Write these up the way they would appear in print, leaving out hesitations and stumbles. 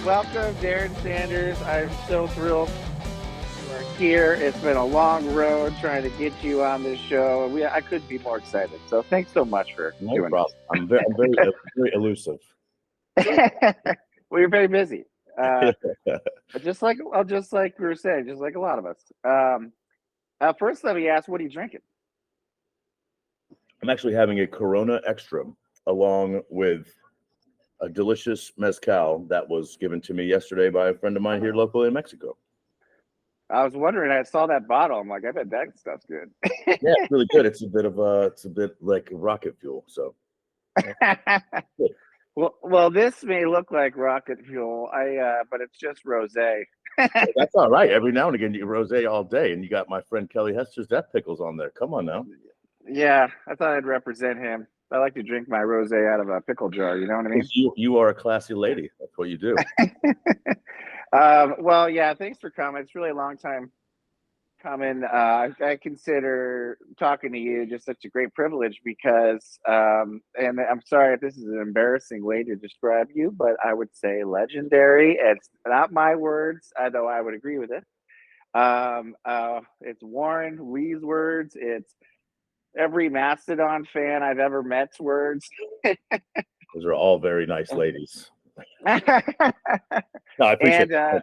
welcome, Darren Sanders. I'm so thrilled you are here. It's been a long road trying to get you on this show. I couldn't be more excited. So thanks so much for No doing problem. I'm very elusive. this. Well, you're very busy. But just like we were saying, just like a lot of us. First, let me ask, what are you drinking? I'm actually having a Corona Extra along with a delicious mezcal that was given to me yesterday by a friend of mine here locally in Mexico. I was wondering. I saw that bottle. I'm like, I bet that stuff's good. Yeah, it's really good. It's a bit like rocket fuel. So Well, this may look like rocket fuel. But it's just rosé. that's all right. Every now and again, you rosé all day, and you got my friend Kelly Hester's Death Pickles on there. Come on now. Yeah, I thought I'd represent him. I like to drink my rosé out of a pickle jar. You know what I mean? You are a classy lady. That's what you do. Well, yeah. Thanks for coming. It's really a long time coming. I consider talking to you just such a great privilege because, and I'm sorry if this is an embarrassing way to describe you, but I would say legendary. It's not my words, though I would agree with it. It's Warren Lee's words. It's every Mastodon fan I've ever met's words. Those are all very nice ladies. and No, I appreciate it.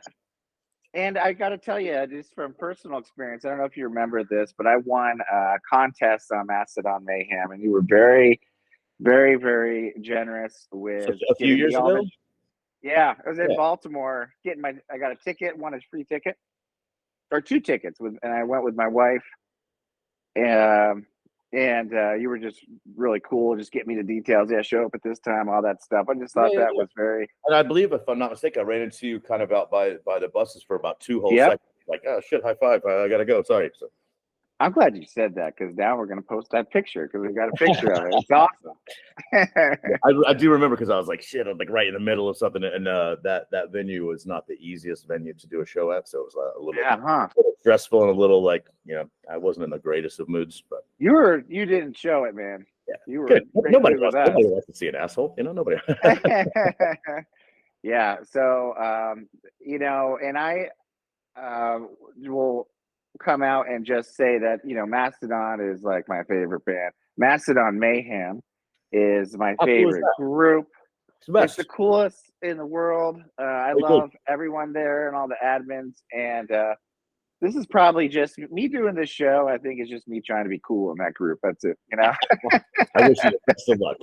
And I got to tell you, just from personal experience, I don't know if you remember this, but I won a contest on Mastodon Mayhem, and you were very, very, very generous with a few years ago. Yeah, I was in Baltimore I got a ticket, won a free ticket, or two tickets, and I went with my wife. And you were just really cool. Just get me the details. Yeah, show up at this time, all that stuff. I just thought that was very. And I believe, if I'm not mistaken, I ran into you kind of out by the buses for about 2 whole Yep. seconds. Like, oh shit, high five! I gotta go. Sorry. So. I'm glad you said that because now we're gonna post that picture because we got a picture of it. It's awesome. I do remember because I was like, shit, I'm like right in the middle of something, and that venue was not the easiest venue to do a show at, so it was a little stressful and a little like, I wasn't in the greatest of moods. But you didn't show it, man. Yeah, you were good. Nobody wants to see an asshole, nobody. Yeah. So and I will come out and just say that Mastodon is like my favorite band. Mastodon Mayhem is my favorite group. It's the coolest in the world. I love everyone there and all the admins. And this is probably just me doing this show. I think it's just me trying to be cool in that group. That's it. I wish you the best of luck.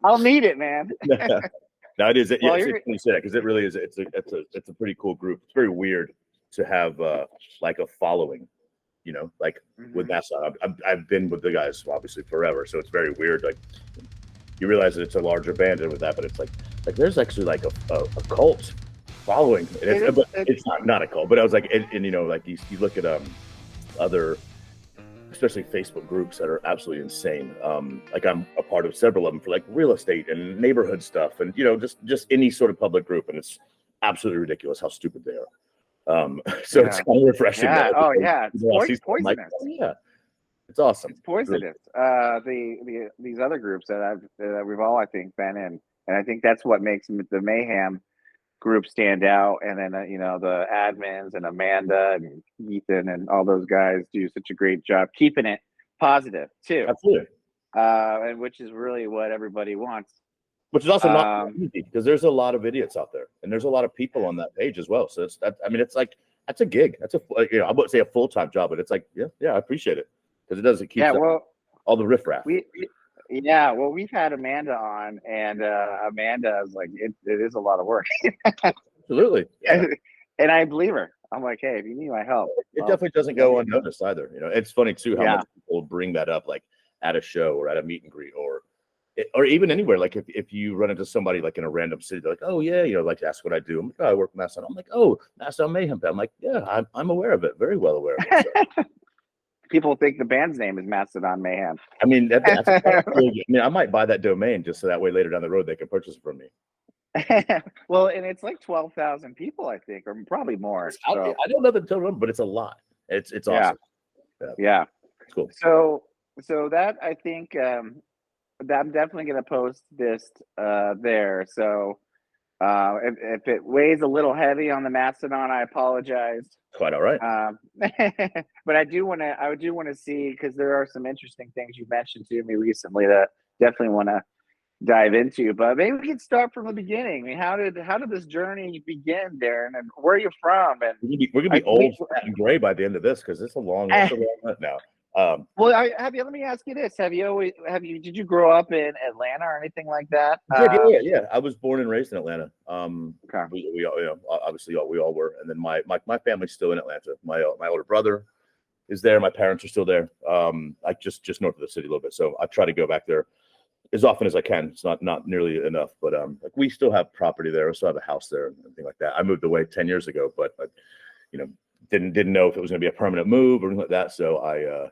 I'll need it, man. No, it is. It's funny you say that because it really is. It's a pretty cool group. It's very weird to have like a following, like with Mastodon. I've been with the guys obviously forever, so it's very weird. Like you realize that it's a larger band with that, but it's like there's actually like a cult following. And it's not a cult, but I was like, and like you look at other, especially Facebook groups that are absolutely insane. Like I'm a part of several of them for like real estate and neighborhood stuff, and just any sort of public group, and it's absolutely ridiculous how stupid they are. So it's kind of refreshing. Yeah. Oh yeah, it's poisonous. Like, yeah, it's awesome. It's poisonous. These other groups that we've all, I think, been in, and I think that's what makes the Mayhem group stand out. And then the admins and Amanda and Ethan and all those guys do such a great job keeping it positive too. Absolutely. And which is really what everybody wants. Which is also not easy because there's a lot of idiots out there, and there's a lot of people on that page as well. So it's like that's a gig. That's I wouldn't say a full-time job, but it's like I appreciate it because it keeps all the riffraff. We've had Amanda on, and Amanda is like, it is a lot of work. Absolutely. Yeah. And I believe her. I'm like, hey, if you need my help, it definitely doesn't go unnoticed either. It's funny too how much people bring that up, like at a show or at a meet and greet or even anywhere. Like if you run into somebody like in a random city, they're like, oh yeah, like ask what I do. I'm like, oh, I work with Mastodon. I'm like, oh, Mastodon Mayhem. I'm like, yeah, I'm aware of it, very well aware of it. So. People think the band's name is Mastodon Mayhem. I mean, I might buy that domain just so that way later down the road they can purchase it from me. Well, and it's like 12,000 people, I think, or probably more. I don't know the total number, but it's a lot. It's awesome. Yeah. It's cool. So that I think that I'm definitely going to post this there. So If it weighs a little heavy on the Mastodon, I apologize. Quite all right. But I do want to see, because there are some interesting things you mentioned to me recently that definitely want to dive into. But maybe we can start from the beginning. I mean, how did this journey begin, Darren? And where are you from? And we're gonna be old, fat, and gray by the end of this, because it's a long hunt now. Well, let me ask you this: did you grow up in Atlanta or anything like that? Yeah. I was born and raised in Atlanta. Okay. We all, obviously we all were, and then my family's still in Atlanta. My older brother is there. My parents are still there. Like just north of the city a little bit. So I try to go back there as often as I can. It's not nearly enough, but like we still have property there. We still have a house there and things like that. I moved away 10 years ago, but didn't know if it was going to be a permanent move or anything like that. So I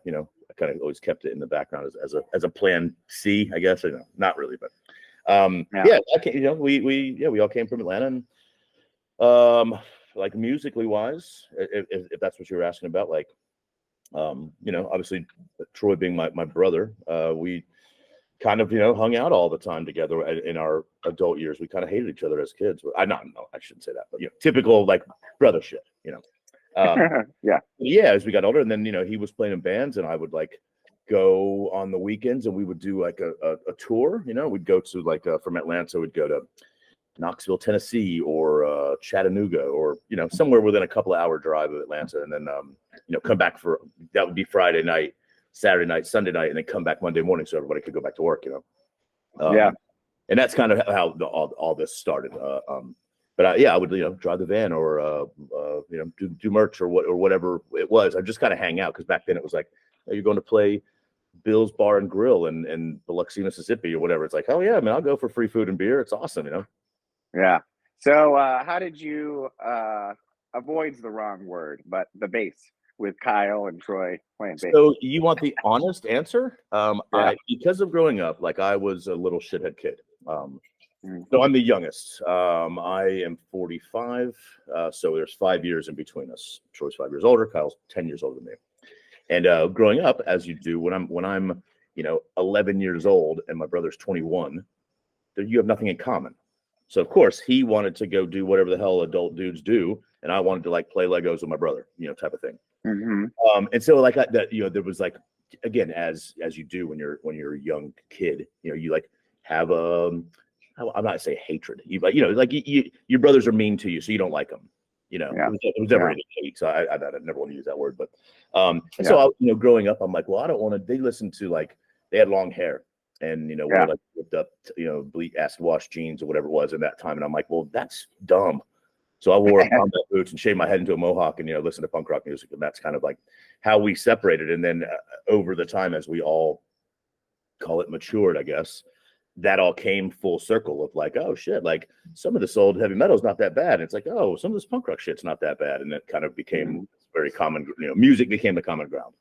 kind of always kept it in the background as a plan C, I guess. Not really, but we all came from Atlanta, and like musically wise, if that's what you were asking about, like obviously Troy being my brother, we kind of hung out all the time together in our adult years. We kind of hated each other as kids. I shouldn't say that, but typical like brother shit. As we got older, and then he was playing in bands, and I would like go on the weekends, and we would do like a tour. We'd go to like from Atlanta, we'd go to Knoxville, Tennessee, or Chattanooga, or somewhere within a couple of hour drive of Atlanta, and then come back for that would be Friday night, Saturday night, Sunday night, and then come back Monday morning so everybody could go back to work. And that's kind of how all this started. But I would drive the van or do merch or whatever it was. I just kind of hang out, because back then it was like, you're going to play Bill's Bar and Grill in Biloxi, Mississippi, or whatever. It's like, oh yeah, man, I'll go for free food and beer. It's awesome, Yeah. So how did you avoid's the wrong word, but the bass with Kyle and Troy playing bass? So you want the honest answer? Because of growing up, like I was a little shithead kid. So I'm the youngest. I am 45. So there's 5 years in between us. Troy's 5 years older. Kyle's 10 years older than me. And growing up, as you do, when I'm 11 years old and my brother's 21, you have nothing in common. So of course he wanted to go do whatever the hell adult dudes do, and I wanted to like play Legos with my brother, type of thing. Mm-hmm. And so like that, there was like, again, as you do when you're a young kid, you like have I'm not say hatred. Your brothers are mean to you, so you don't like them. It was never any hate. So I never want to use that word, but so growing up, I'm like, well, I don't want to. They listened to like they had long hair, and we like looked up, acid wash jeans or whatever it was in that time, and I'm like, well, that's dumb. So I wore combat boots and shaved my head into a mohawk, and listened to punk rock music, and that's kind of like how we separated. And then over the time, as we all call it matured, I guess, that all came full circle of like, oh shit, like some of this old heavy metal is not that bad. And it's like, oh, some of this punk rock shit's not that bad. And it kind of became very common, music became the common ground.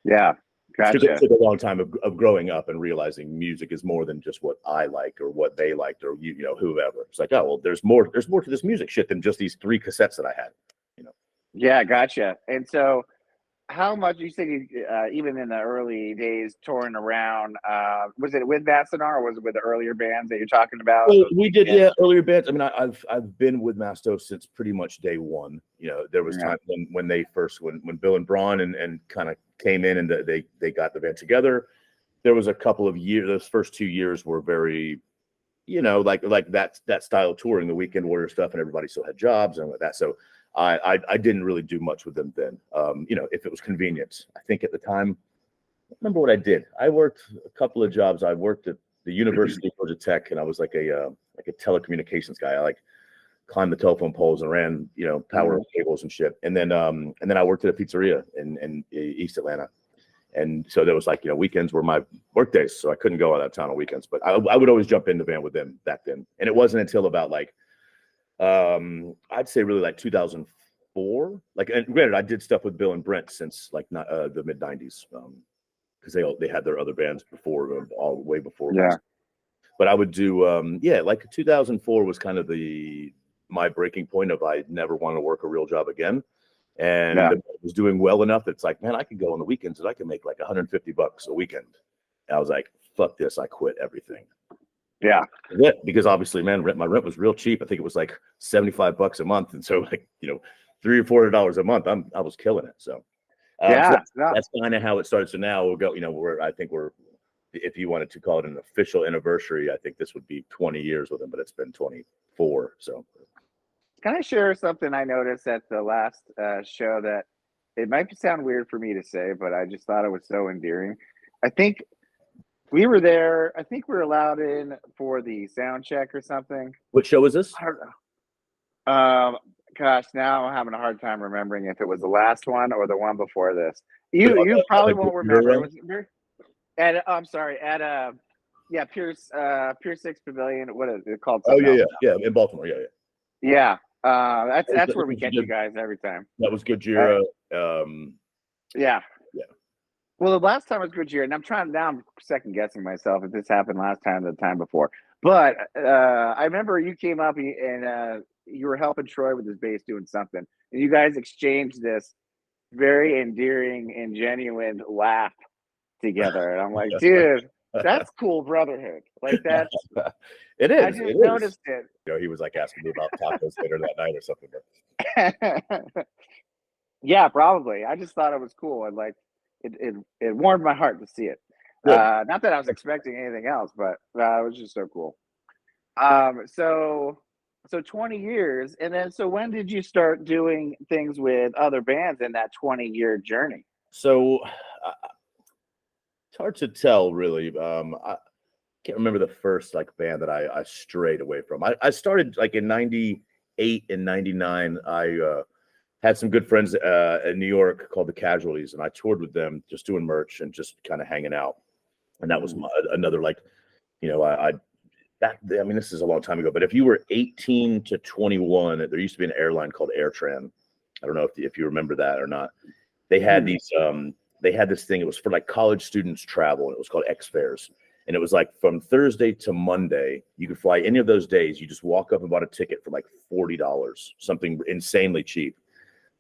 Yeah. Gotcha. It took a long time of growing up and realizing music is more than just what I liked or what they liked or whoever. It's like, oh well, there's more to this music shit than just these 3 cassettes that I had. Yeah, gotcha. And so how much you said even in the early days touring around, was it with Mastodon or was it with the earlier bands that you're talking about? Well, we did, earlier bands. I mean, I've been with Mastodon since pretty much day one. There was time when they first when Bill and Braun and kind of came in and they got the band together. There was a couple of years. Those first 2 years were very, like that style of touring, the Weekend Warrior stuff, and everybody still had jobs and like that. So I didn't really do much with them then. If it was convenient. I think at the time, I remember what I did. I worked a couple of jobs. I worked at the University of Georgia Tech, and I was like a telecommunications guy. I like climbed the telephone poles and ran power cables and shit. And then I worked at a pizzeria in East Atlanta. And so there was like, weekends were my work days. So I couldn't go out of town on weekends, but I would always jump in the van with them back then. And it wasn't until about like, I'd say really like 2004. Like, and granted, I did stuff with Bill and Brent since like the mid 90s, because they had their other bands before, all way before. Yeah. But I would do, like 2004 was kind of my breaking point of I never wanted to work a real job again. And I was doing well enough that it's like, man, I could go on the weekends and I can make like $150 a weekend. And I was like, fuck this. I quit everything. Yeah. Because obviously, man, my rent was real cheap. I think it was like $75 a month, and so like $300 or $400 a month, I was killing it. So, so that's kind of how it started. So now we'll go. I think we're, if you wanted to call it an official anniversary, I think this would be 20 years with him, but it's been 24. So, can I share something I noticed at the last show that it might sound weird for me to say, but I just thought it was so endearing. I think we were there. I think we were allowed in for the sound check or something. What show is this? I don't know. Gosh, now I'm having a hard time remembering if it was the last one or the one before this. You probably won't remember. I'm sorry, at Pierce Six Pavilion. What is it called? Oh yeah, in Baltimore. Yeah. That's where we catch you guys every time. That was Gojira. Yeah. Well, the last time was Gojira, and I'm second guessing myself if this happened last time or the time before. But I remember you came up and you were helping Troy with his bass doing something, and you guys exchanged this very endearing and genuine laugh together. And I'm like, dude, that's cool brotherhood. Like that's it is. I just noticed it. He was like asking me about tacos later that night or something. Yeah, probably. I just thought it was cool, and like it warmed my heart to see it. Not that I was expecting anything else, but it was just so cool. So 20 years, and then so when did you start doing things with other bands in that 20-year journey? So it's hard to tell, really. I can't remember the first like band that I strayed away from. I started like in 98 and 99. I had some good friends in New York called the Casualties, and I toured with them, just doing merch and just kind of hanging out. And that was another like, I mean, this is a long time ago, but if you were 18 to 21, there used to be an airline called AirTran. I don't know if you remember that or not. They had they had this thing. It was for like college students travel, and it was called X Fares. And it was like from Thursday to Monday, you could fly any of those days. You just walk up and bought a ticket for like $40, something insanely cheap.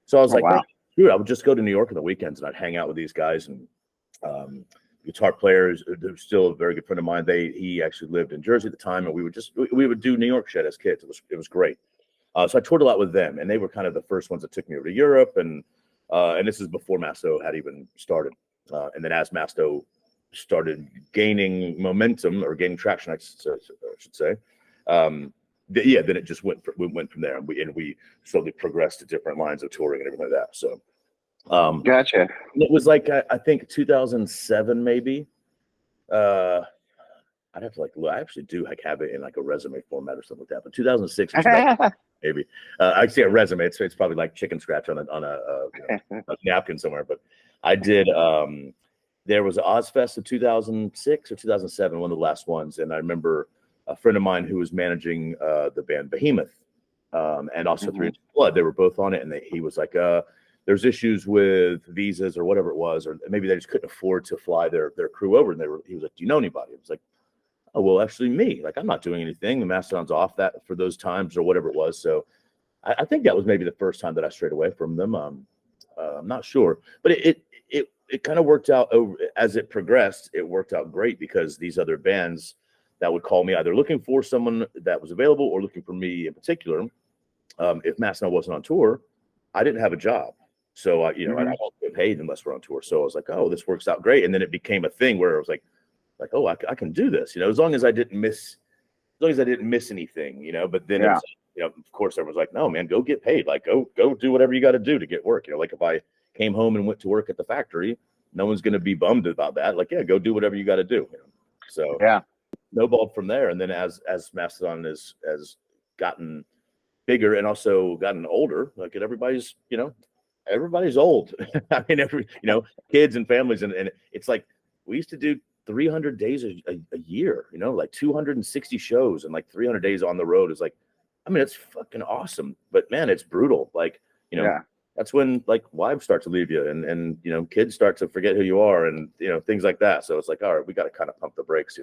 So I was like, wow. Dude, I would just go to New York on the weekends and I'd hang out with these guys. And guitar players, there's still a very good friend of mine. He actually lived in Jersey at the time, and we would do New York shit as kids. It was great. So I toured a lot with them, and they were kind of the first ones that took me over to Europe. And this is before Masto had even started. And then as Masto started gaining momentum or gaining traction, I should say, then it just went from there, and we slowly progressed to different lines of touring and everything like that. So. Gotcha. It was like I think 2007 maybe. I'd have to like look. I actually do like have it in like a resume format or something like that. But 2006 or 2007, maybe. I see a resume. It's probably like chicken scratch on a napkin somewhere. But I did. There was Ozfest in 2006 or 2007, one of the last ones, and I remember a friend of mine who was managing the band Behemoth, and also 3 Inches of Blood. They were both on it, and he was like, there's issues with visas or whatever it was, or maybe they just couldn't afford to fly their crew over. And he was like, do you know anybody? I was like, oh, well, actually me, like, I'm not doing anything. The Mastodon's off that for those times or whatever it was. So I think that was maybe the first time that I strayed away from them. I'm not sure, but it kind of worked out over as it progressed. It worked out great because these other bands that would call me either looking for someone that was available or looking for me in particular. If Mastodon wasn't on tour, I didn't have a job. So, I don't get paid unless we're on tour. So I was like, oh, this works out great. And then it became a thing where I was like, oh, I can do this, as long as I didn't miss anything, but then, of course, everyone's like, no, man, go get paid. Like, go do whatever you got to do to get work. Like if I came home and went to work at the factory, no one's going to be bummed about that. Like, yeah, go do whatever you got to do. So snowballed from there. And then as Mastodon has gotten bigger and also gotten older, like everybody's old. I mean, kids and families, and it's like we used to do 300 days a year, like 260 shows and like 300 days on the road is like, I mean, it's fucking awesome, but man, it's brutal. Like, that's when like wives start to leave you and kids start to forget who you are and, things like that. So it's like, all right, we got to kind of pump the brakes,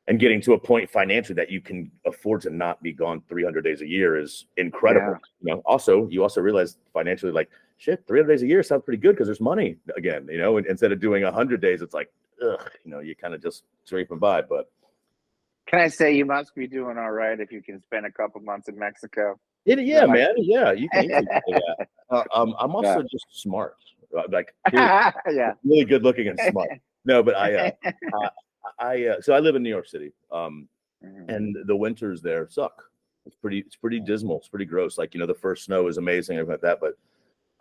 and getting to a point financially that you can afford to not be gone 300 days a year is incredible. Also, you also realize financially, like, shit, 300 days a year sounds pretty good because there's money again, and instead of doing 100 days, it's like, ugh, you kind of just scraping by. But Can I say you must be doing all right if you can spend a couple months in Mexico? Yeah, man. Yeah, you can easily say that. I'm also just smart, like Yeah. really good looking and smart. No, but so I live in New York City, and the winters there suck. It's pretty dismal. It's pretty gross. Like, the first snow is amazing, everything like that, but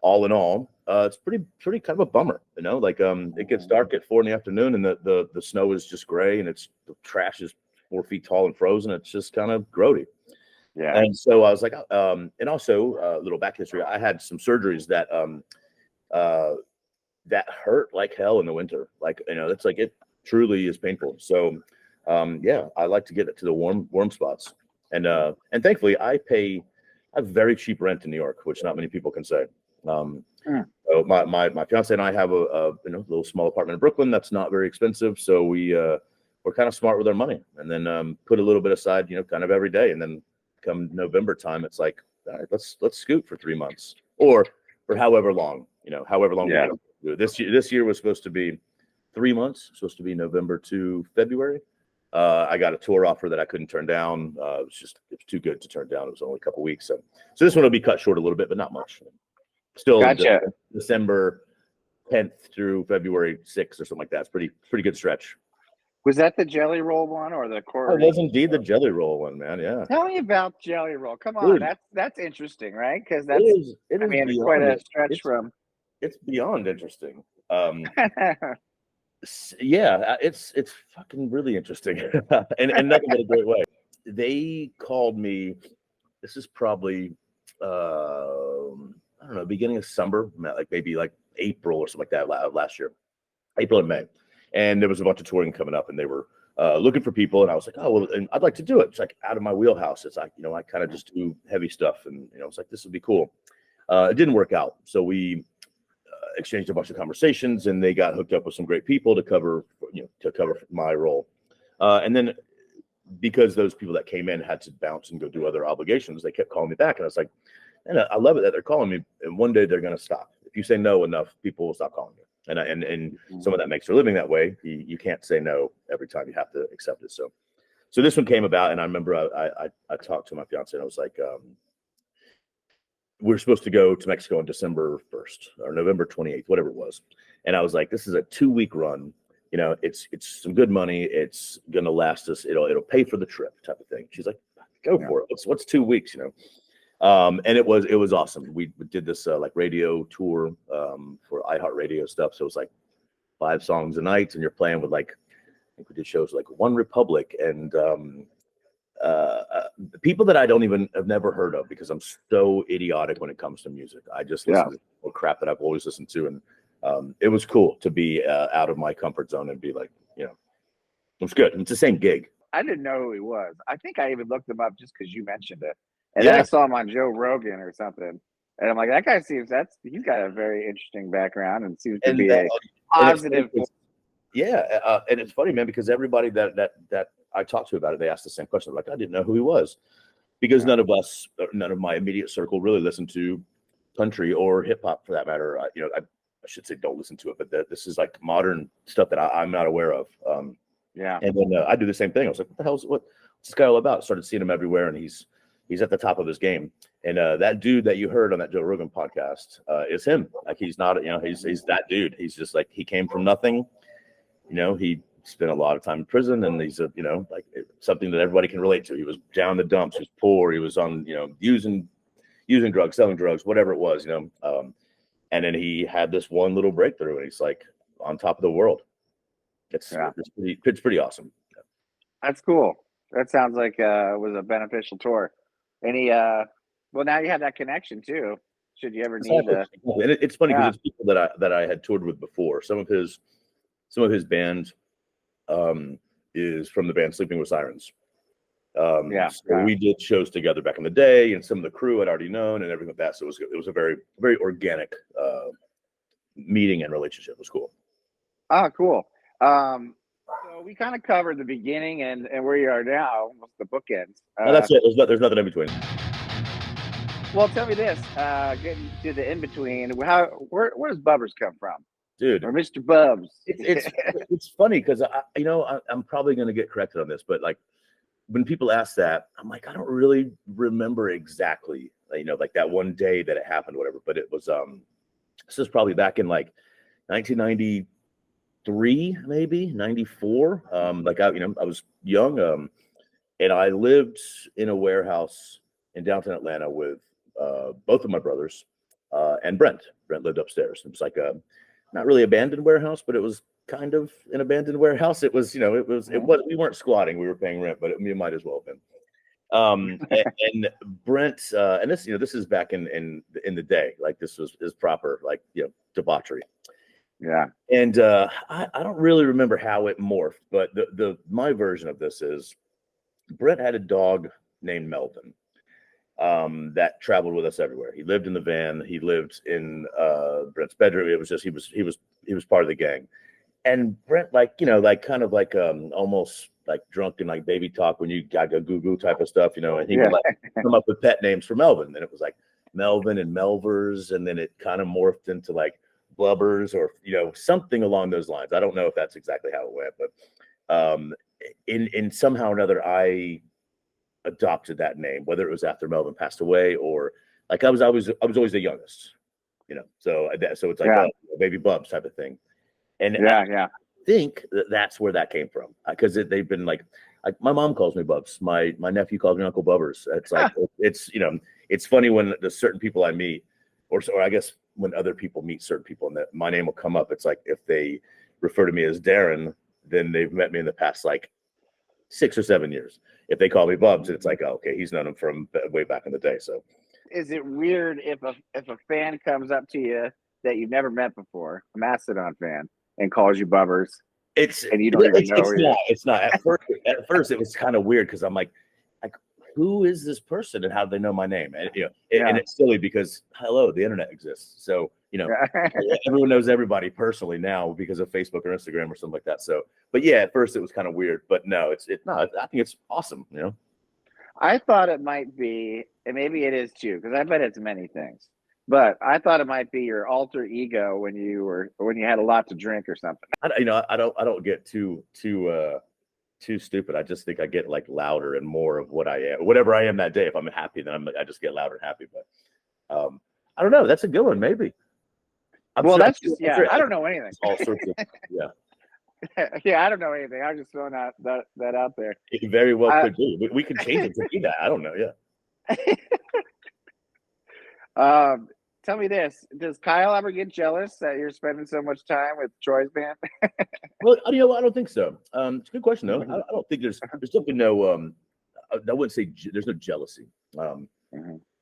all in all, it's pretty kind of a bummer. Like it gets dark at 4 p.m. and the snow is just gray, and the trash is 4 feet tall and frozen. It's just kind of grody. Yeah. And so I was like, and also a little back history. I had some surgeries that that hurt like hell in the winter. Like, it's like it truly is painful. So yeah, I like to get it to the warm spots. And thankfully I have very cheap rent in New York, which not many people can say. So my fiance and I have a little small apartment in Brooklyn that's not very expensive. So we're kind of smart with our money, and then put a little bit aside, kind of every day. And then come November time, it's like, all right, let's scoot for 3 months or for however long, however long. Yeah. We do. This year was supposed to be 3 months, supposed to be November to February. I got a tour offer that I couldn't turn down. It was too good to turn down. It was only a couple weeks. So this one will be cut short a little bit, but not much. Still, gotcha. December 10th through February 6th or something like that. It's pretty good stretch. Was that the Jelly Roll one or the core? It was indeed the Jelly Roll one, man. Yeah. Tell me about Jelly Roll. Come on, Dude, that's interesting, right? Because that's quite a stretch from. It's beyond interesting. Yeah, it's fucking really interesting, and nothing but a great way. They called me. This is probably I don't know, beginning of summer, like maybe like April or something like that last year, April and May, and there was a bunch of touring coming up, and they were looking for people, and I was like, oh well, and I'd like to do it. It's like out of my wheelhouse. It's like, I kind of just do heavy stuff, and it's like, this would be cool. It didn't work out, so we exchanged a bunch of conversations, and they got hooked up with some great people to cover my role, and then because those people that came in had to bounce and go do other obligations, they kept calling me back, and I was like, and I love it that they're calling me, and one day they're going to stop. If you say no enough, people will stop calling you. And some of that makes their living that way. You can't say no every time. You have to accept it. So this one came about, and I remember I talked to my fiance, and I was like, we're supposed to go to Mexico on December 1st or November 28th, whatever it was. And I was like, this is a 2-week run. It's some good money. It's going to last us. It'll pay for the trip, type of thing. She's like, go for it. What's 2 weeks, and it was awesome. We did this like radio tour for iHeartRadio stuff. So it was like 5 songs a night, and you're playing with like, I think we did shows like One Republic and people that I've never heard of, because I'm so idiotic when it comes to music. I just listen to crap that I've always listened to, and it was cool to be out of my comfort zone and be like, it was good. It's the same gig. I didn't know who he was. I think I even looked him up just because you mentioned it. And then I saw him on Joe Rogan or something. And I'm like, that guy he's got a very interesting background and seems to be a positive. And it's funny, man, because everybody that I talked to about it, they asked the same question. Like, I didn't know who he was, because none of my immediate circle really listened to country or hip hop for that matter. I should say don't listen to it, but this is like modern stuff that I'm not aware of. And then I do the same thing. I was like, what's this guy all about? Started seeing him everywhere, and he's at the top of his game. And that dude that you heard on that Joe Rogan podcast is him. Like, he's not, he's that dude. He's just like, he came from nothing. He spent a lot of time in prison, and he's like something that everybody can relate to. He was down the dumps. He was poor. He was on, using drugs, selling drugs, whatever it was, and then he had this one little breakthrough, and he's like on top of the world. It's pretty awesome. That's cool. That sounds like it was a beneficial tour. Well, now you have that connection too. Should you ever need to? And it's funny because it's people that I had toured with before. Some of his band is from the band Sleeping with Sirens. We did shows together back in the day, and some of the crew I'd already known and everything like that. So it was a very, very organic meeting and relationship. It was cool. Oh, cool. So we kind of covered the beginning and where you are now, almost the bookends. That's it. There's nothing in between. Well, tell me this. Getting to the in between, where does Bubbers come from, dude? Or Mr. Bubs? It's funny because I'm probably going to get corrected on this, but like when people ask that, I'm like, I don't really remember exactly, like that one day that it happened, whatever. But it was this is probably back in like 1993, maybe 94. Like I was young, and I lived in a warehouse in downtown Atlanta with both of my brothers and Brent. Brent lived upstairs. It was like a not really abandoned warehouse, but it was kind of an abandoned warehouse. It was, we weren't squatting, we were paying rent, but we might as well have been. And Brent, and this is back in the day, like this is proper, like, debauchery. Yeah. And I don't really remember how it morphed, but my version of this is Brent had a dog named Melvin that traveled with us everywhere. He lived in the van. He lived in Brent's bedroom. It was just he was part of the gang. And Brent, kind of like almost like drunken, like baby talk when you got a goo type of stuff, and he would like come up with pet names for Melvin. And it was like Melvin and Melvers, and then it kind of morphed into like Bubbers or something along those lines. I don't know if that's exactly how it went, but in somehow or another, I adopted that name, whether it was after Melvin passed away or like I was always the youngest, so it's like a baby Bubs type of thing. And I think that's where that came from, because they've been like my mom calls me Bubs, my nephew calls me Uncle Bubbers. It's like it's funny when the certain people I meet, or I guess when other people meet certain people and that my name will come up. It's like if they refer to me as Darren, then they've met me in the past like 6 or 7 years. If they call me Bubs, it's like, oh, okay, he's known him from way back in the day. So, is it weird if a fan comes up to you that you've never met before, a Mastodon fan, and calls you Bubbers? And you don't even know. It's not. At first, it was kind of weird because I'm like, who is this person and how do they know my name? And and it's silly because the internet exists. So everyone knows everybody personally now because of Facebook or Instagram or something like that. So, but yeah, at first it was kind of weird, but no, I think it's awesome. I thought it might be, and maybe it is too, because I bet it's many things. But I thought it might be your alter ego when you had a lot to drink or something. I don't get too stupid. I just think I get like louder and more of what I am, whatever I am that day. If I'm happy, then I just get louder and happy. But I don't know. That's a good one, maybe. I don't know anything. All sorts of yeah, I don't know anything. I'm just throwing that out there. It very well could be. We could change it to be that. I don't know. Yeah. Tell me this: does Kyle ever get jealous that you're spending so much time with Troy's band? Well, I don't think so. It's a good question though. I don't think there's definitely no. I wouldn't say there's no jealousy.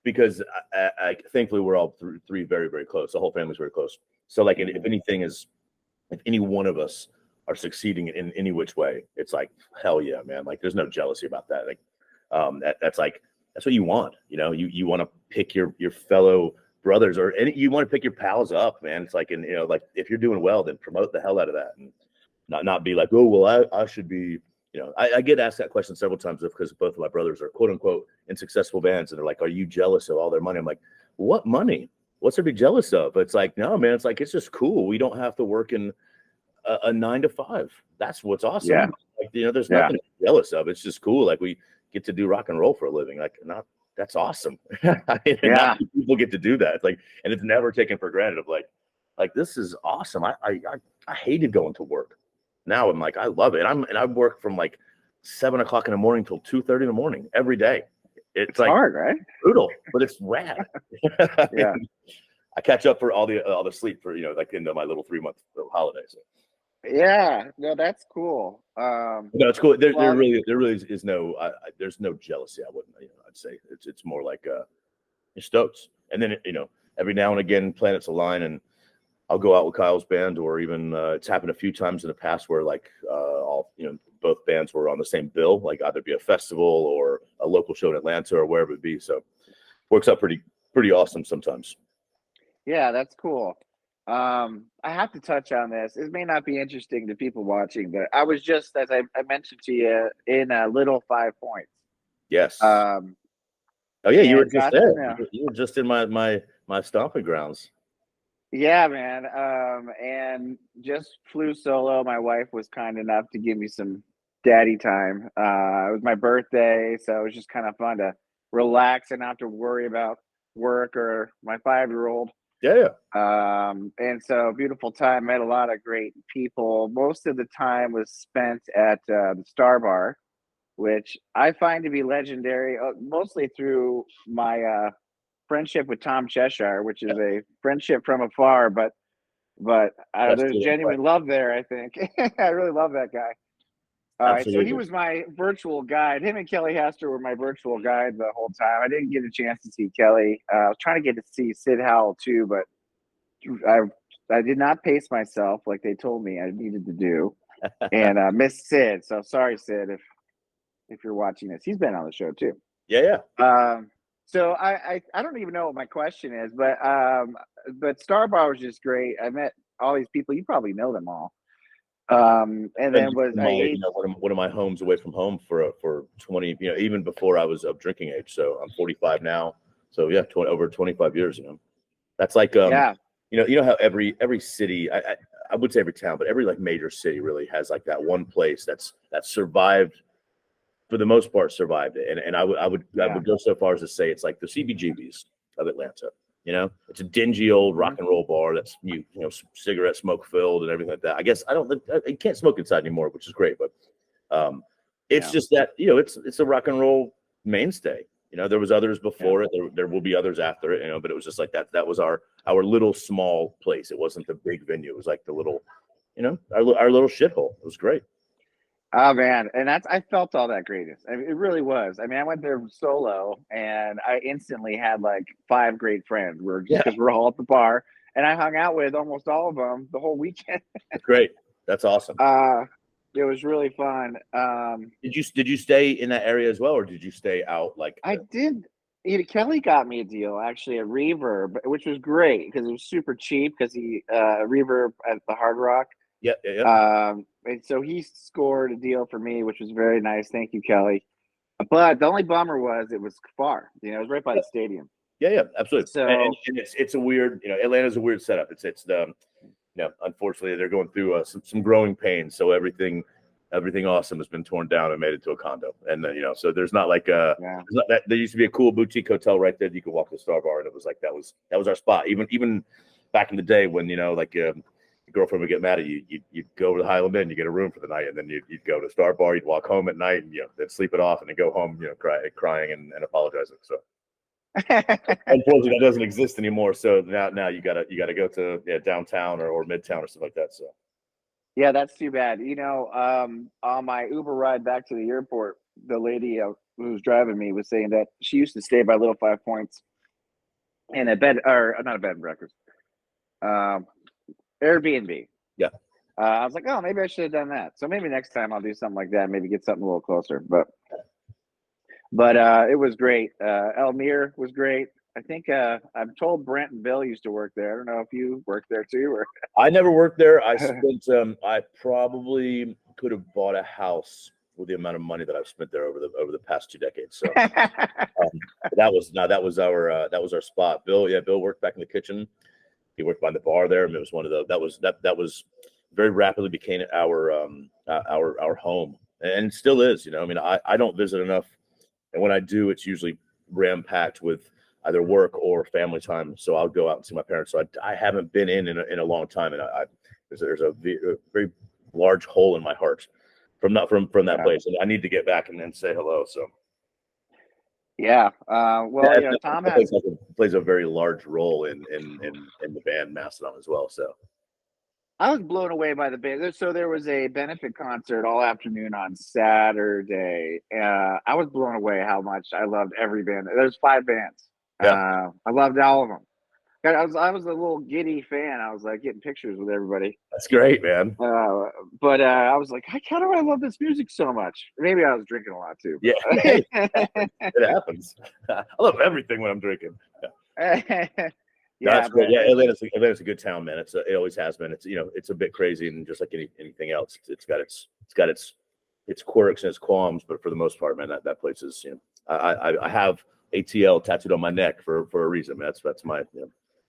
Because I thankfully we're all three very, very close. The whole family's very close. So like, if any one of us are succeeding in any which way, it's like, hell yeah, man. Like there's no jealousy about that. Like that's what you want. You want to pick your fellow brothers you want to pick your pals up, man. It's like, like if you're doing well, then promote the hell out of that and not be like, oh, well, I should be. I get asked that question several times because both of my brothers are quote unquote in successful bands. And they're like, are you jealous of all their money? I'm like, what money? What's there to be jealous of? It's like, no, man, it's like, it's just cool. We don't have to work in a 9 to 5. That's what's awesome. Yeah. Like, there's nothing to be jealous of. It's just cool. Like we get to do rock and roll for a living. Like that's awesome. Not people get to do that. It's like, and it's never taken for granted of like, this is awesome. I hated going to work. Now I'm like, I love it. And I work from like 7 o'clock in the morning till 2:30 in the morning every day. It's like hard, right? Brutal, but it's rad. Yeah. I catch up for all the sleep for like into my little 3-month holidays. Yeah, no, that's cool. No, it's cool. There really is no there's no jealousy. I wouldn't. I'd say it's more like you're stoked. And then every now and again planets align and I'll go out with Kyle's band, or even it's happened a few times in the past where like both bands were on the same bill, like either be a festival or a local show in Atlanta or wherever it be. So works out pretty awesome sometimes. Yeah, that's cool. I have to touch on this. It may not be interesting to people watching, but I was just, as I mentioned to you, in a little 5 Points. Yes. Oh yeah, you were just there. You were just in my stomping grounds. Yeah, man. And just flew solo. My wife was kind enough to give me some daddy time. It was my birthday, so it was just kind of fun to relax and not have to worry about work or my 5-year-old. Yeah. And so beautiful time. Met a lot of great people. Most of the time was spent at the Star Bar, which I find to be legendary, mostly through my friendship with Tom Cheshire, which is a friendship from afar, but there's genuine love there, I think. I really love that guy. All right, so he was my virtual guide. Him and Kelly Hester were my virtual guide the whole time. I didn't get a chance to see Kelly. I was trying to get to see Sid Howell too, but I did not pace myself like they told me I needed to do, and missed Sid. So sorry, Sid, if you're watching this. He's been on the show too. Yeah. So I don't even know what my question is, but Star Bar was just great. I met all these people. You probably know them all. And then one of my homes away from home for 20, even before I was of drinking age. So I'm 45 now. So yeah, over 25 years. That's like you know how every city, I would say every town, but every like major city really has like that one place that survived, for the most part, survived it. And I would go so far as to say it's like the CBGBs of Atlanta. It's a dingy old rock and roll bar that's cigarette smoke filled and everything like that. I guess you can't smoke inside anymore, which is great, but it's just that it's a rock and roll mainstay. There was others before it. There will be others after it. But it was just like that. That was our little small place. It wasn't the big venue. It was like the little, our little shithole. It was great. Oh man, and I felt all that greatness. I mean, it really was. I mean, I went there solo, and I instantly had like 5 great friends. Because we're all at the bar, and I hung out with almost all of them the whole weekend. That's great. That's awesome. It was really fun. Did you stay in that area as well, or did you stay out like? I did. Kelly got me a deal actually at Reverb, which was great because it was super cheap. Because Reverb at the Hard Rock. Yeah. And so he scored a deal for me, which was very nice. Thank you, Kelly. But the only bummer was it was far. It was right by the stadium. Yeah, absolutely. So and it's a weird, Atlanta's a weird setup. It's the, unfortunately they're going through some growing pains. So everything awesome has been torn down and made into a condo. And so there's not like there's not that. There used to be a cool boutique hotel right there. You could walk to the Star Bar, and it was like that was our spot. Even back in the day when girlfriend would get mad at you, you'd go over to Highland Inn, you get a room for the night, and then you'd go to Star Bar, you'd walk home at night, and then sleep it off, and then go home, crying and apologizing. So unfortunately, that doesn't exist anymore. So now you gotta go to downtown or midtown or something like that. So yeah, that's too bad. On my Uber ride back to the airport, the lady who was driving me was saying that she used to stay by Little 5 Points in a bed, or not a bed and breakfast. Airbnb. Yeah. I was like, oh, maybe I should have done that. So maybe next time I'll do something like that. Maybe get something a little closer. But it was great. Elmire was great. I think I'm told Brent and Bill used to work there. I don't know if you worked there too. Or I never worked there. I spent. I probably could have bought a house with the amount of money that I've spent there over the past 2 decades. So that was our spot. Bill worked back in the kitchen. He worked by the bar there, and it was one of the that was very rapidly became our home, and it still is. I don't visit enough, and when I do, it's usually ram packed with either work or family time. So I'll go out and see my parents. So I haven't been in a long time, and there's a very large hole in my heart from that place, and I need to get back and say hello. So. Yeah. Tom plays a very large role in the band Mastodon as well. So I was blown away by the band. So there was a benefit concert all afternoon on Saturday. I was blown away how much I loved every band. There's 5 bands. I loved all of them. I was a little giddy fan. I was like getting pictures with everybody. That's great, man. But I was like, how do I love this music so much? Maybe I was drinking a lot too. Yeah, it happens. I love everything when I'm drinking. That's great. Yeah, Atlanta's a good town, man. It always has been. It's a bit crazy, and just like anything else, it's got its quirks and its qualms, but for the most part, man, that place is. I have ATL tattooed on my neck for a reason. Man. That's my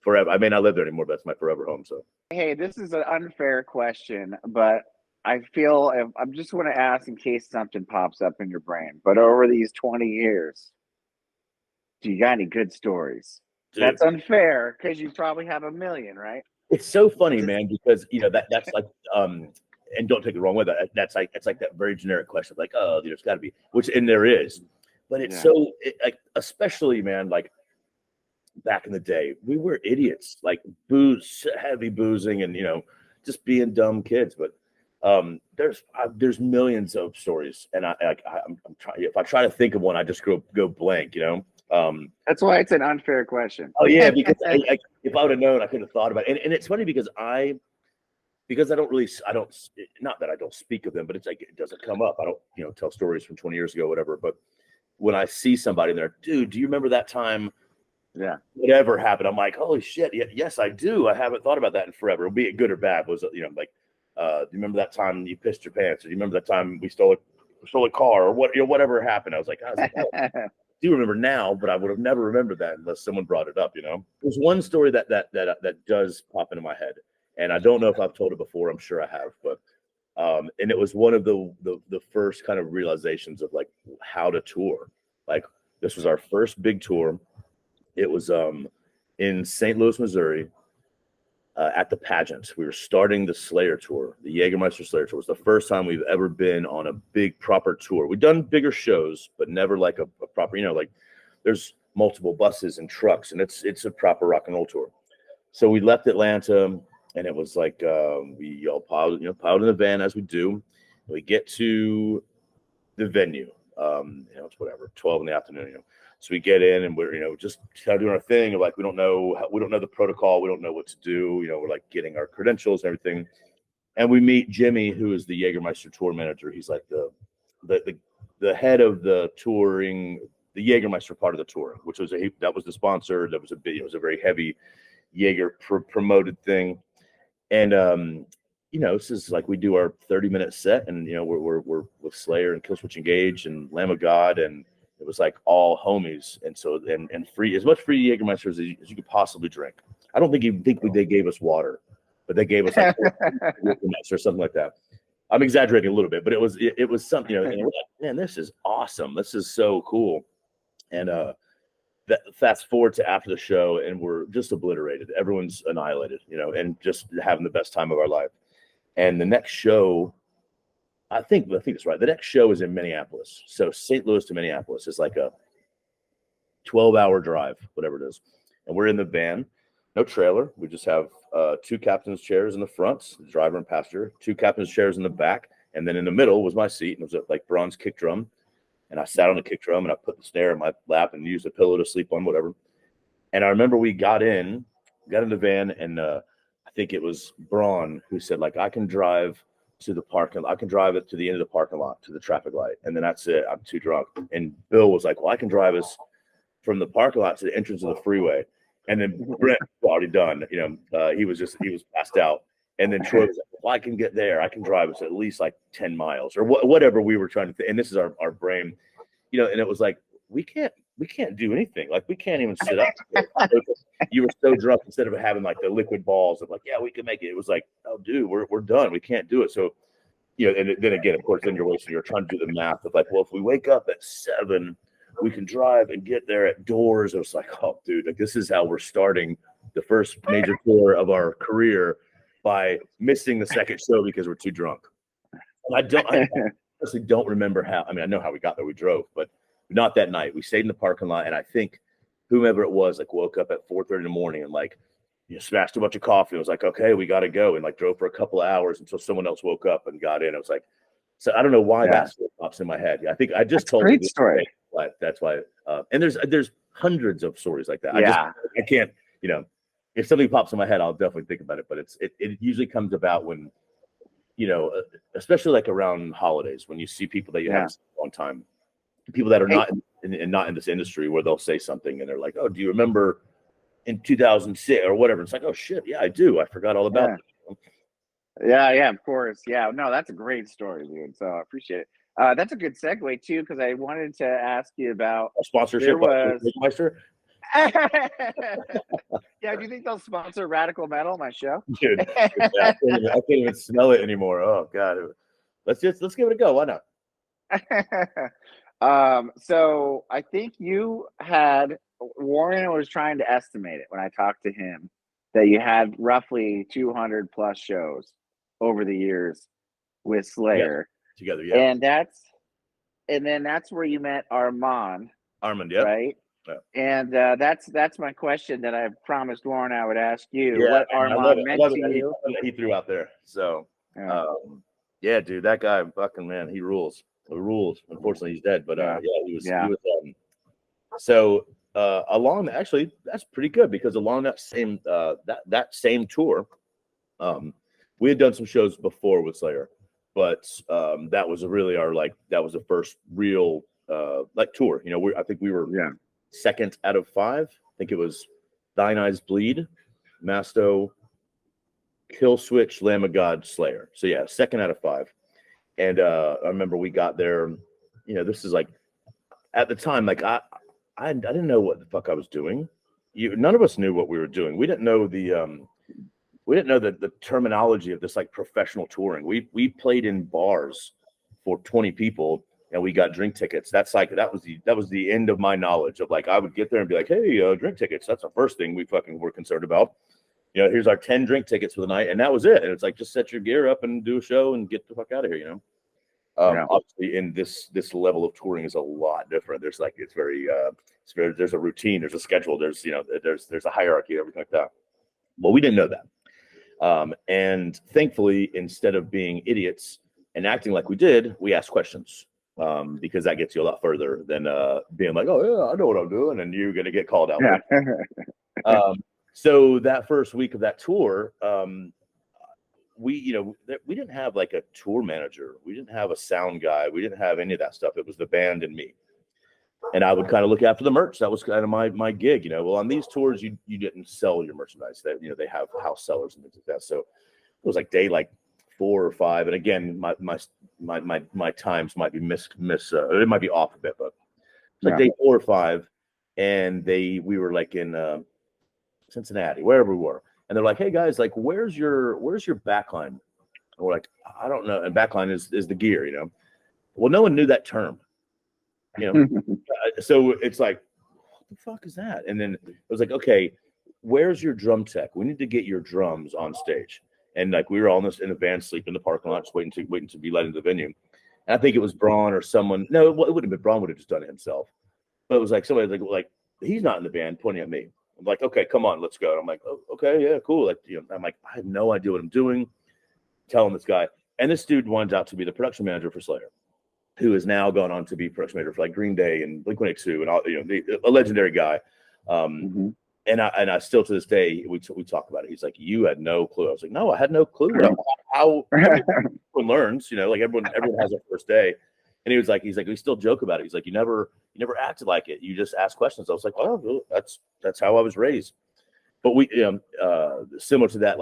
forever. I may not live there anymore, but that's my forever home. So hey, this is an unfair question, but I feel I just want to ask in case something pops up in your brain. But over these 20 years, do you got any good stories? Dude, That's unfair because you probably have a million, right? it's so funny, man, because that's like and don't take it the wrong way. That's like that very generic question, like, oh, there's got to be, which and there is, but it's like, especially, man, like back in the day, we were idiots, like heavy boozing, and just being dumb kids. But there's millions of stories, and I'm trying. If I try to think of one, I just go blank. That's why it's an unfair question. Oh yeah, because if I would have known, I could have thought about it. And it's funny because I don't, not that I don't speak of them, but it's like it doesn't come up. I don't tell stories from 20 years ago, whatever. But when I see somebody there, dude, do you remember that time? Yeah. Whatever happened, I'm like, holy shit, yes, I do. I haven't thought about that in forever. Be it good or bad. Was like, do you remember that time you pissed your pants? Or do you remember that time we stole a car, or whatever happened? I was like, oh, do remember now, but I would have never remembered that unless someone brought it up. There's one story that does pop into my head, and I don't know if I've told it before. I'm sure I have, but and it was one of the first kind of realizations of like how to tour. Like this was our first big tour. It was in St. Louis, Missouri, at the pageant. We were starting the Slayer tour. The Jägermeister Slayer tour was the first time we've ever been on a big proper tour. We've done bigger shows, but never like a proper, like there's multiple buses and trucks, and it's a proper rock and roll tour. So we left Atlanta, and it was like we all piled in the van as we do. We get to the venue. It's whatever, 12 in the afternoon. So we get in, and we're just kind of doing our thing. Like we don't know the protocol. We don't know what to do. We're like getting our credentials and everything. And we meet Jimmy, who is the Jägermeister tour manager. He's like the head of the touring, the Jägermeister part of the tour, which was that was the sponsor. That was it was a very heavy Jaeger promoted thing. And this is like we do our 30-minute set, and we're with Slayer and Killswitch Engage and Lamb of God, and it was like all homies, and so and free, as much free Jägermeister as you could possibly drink. I don't think they gave us water, but they gave us like or something like that. I'm exaggerating a little bit, but it was something. And we're like, man, this is awesome. This is so cool. And fast forward to after the show, and we're just obliterated. Everyone's annihilated, and just having the best time of our life. And the next show, I think that's right. The next show is in Minneapolis. So St. Louis to Minneapolis is like a 12-hour drive, whatever it is. And we're in the van, no trailer. We just have two captain's chairs in the front, the driver and passenger, two captain's chairs in the back. And then in the middle was my seat, and it was a like bronze kick drum. And I sat on the kick drum, and I put the snare in my lap and used a pillow to sleep on, whatever. And I remember we got in the van, and I think it was Braun who said, like, I can drive to the parking lot. I can drive it to the end of the parking lot to the traffic light, and then that's it. I'm too drunk. And Bill was like, well, I can drive us from the parking lot to the entrance of the freeway. And then Brent was already done. He was passed out. And then Troy was like, well, I can get there. I can drive us at least like 10 miles or whatever we were trying to. And this is our brain, and it was like, we can't do anything. Like we can't even sit up. You were so drunk, instead of having like the liquid balls of like, yeah, we can make it. It was like, oh, dude, we're done. We can't do it. So, and then again, of course, then you're trying to do the math of like, well, if we wake up at 7, we can drive and get there at doors. It was like, oh, dude, like this is how we're starting the first major tour of our career, by missing the second show because we're too drunk. And I honestly don't remember how. I mean, I know how we got there. We drove, but not that night. We stayed in the parking lot, and I think whomever it was like woke up at 4:30 in the morning and like smashed a bunch of coffee. It was like, okay, we got to go, and like drove for a couple of hours until someone else woke up and got in. It was like, so I don't know why that still pops in my head. I think I just told you this story. But that's why. And there's hundreds of stories like that. Yeah. I can't. If something pops in my head, I'll definitely think about it. But it usually comes about when, especially like around holidays, when you see people that you haven't seen in a long time, people that are not in this industry, where they'll say something and they're like, "Oh, do you remember in 2006 or whatever?" It's like, "Oh shit, yeah, I do. I forgot all about it." Yeah, of course. Yeah, no, that's a great story, dude. So I appreciate it. That's a good segue too, because I wanted to ask you about a sponsorship. Meister. Yeah, do you think they'll sponsor Radical Metal, my show? Dude, I can't even smell it anymore. Oh God, let's give it a go. Why not? So I think you had Warren was trying to estimate it when I talked to him that you had roughly 200 plus shows over the years with Slayer together, yeah. And then that's where you met Armand, yeah, right? Yeah. And that's my question that I promised Warren I would ask you. Yeah, what Armand meant to you? He threw out there. So, yeah, dude, that guy, fucking man, he rules. He rules. Unfortunately, he's dead, but he was. He was so along actually, that's pretty good because along that same that same tour, we had done some shows before with Slayer, but that was really that was the first real tour. You know, I think we were second out of 5. I think it was Thine Eyes Bleed, Mastodon, Kill Switch, Lamb of God, Slayer. So yeah, second out of 5. And I remember we got there. You know, this is at the time, I didn't know what the fuck I was doing. None of us knew what we were doing. We didn't know the terminology of this professional touring. We played in bars for 20 people and we got drink tickets. That was the end of my knowledge of I would get there and be like, hey, drink tickets. That's the first thing we fucking were concerned about. You know, here's our 10 drink tickets for the night, and that was it. And it's just set your gear up and do a show and get the fuck out of here. You know. Obviously, in this level of touring is a lot different. There's there's a routine, there's a schedule, there's a hierarchy, everything like that. Well, we didn't know that, and thankfully, instead of being idiots and acting like we did, we asked questions because that gets you a lot further than being like, oh yeah, I know what I'm doing, and you're gonna get called out. So that first week of that tour, we didn't have a tour manager. We didn't have a sound guy. We didn't have any of that stuff. It was the band and me. And I would kind of look after the merch. That was kind of my gig, Well, on these tours, you didn't sell your merchandise. That they have house sellers and things like that. So it was day 4 or 5. And again, my times might be it might be off a bit, but it's day 4 or 5, and we were in Cincinnati, wherever we were. And they're like, hey guys, where's your backline? And we're like, I don't know. And backline is the gear, Well, no one knew that term, So it's what the fuck is that? And then it was okay, where's your drum tech? We need to get your drums on stage. And we were all in a van, sleeping in the parking lot, just waiting to be let into the venue. And I think it was Braun or someone. No, it wouldn't have been Braun. Would have just done it himself. But it was somebody he's not in the band, pointing at me. I'm okay, come on, let's go. And I'm oh, okay, yeah, cool. I'm I have no idea what I'm doing. Telling this guy, and this dude winds out to be the production manager for Slayer, who has now gone on to be production manager for Green Day and Blink-182 and all, a legendary guy. And I still to this day we talk about it. He's you had no clue. I was no, I had no clue. How everyone learns, everyone has their first day. And he was we still joke about it. He's you never acted like it. You just ask questions. I was oh, that's how I was raised. But we, similar to that,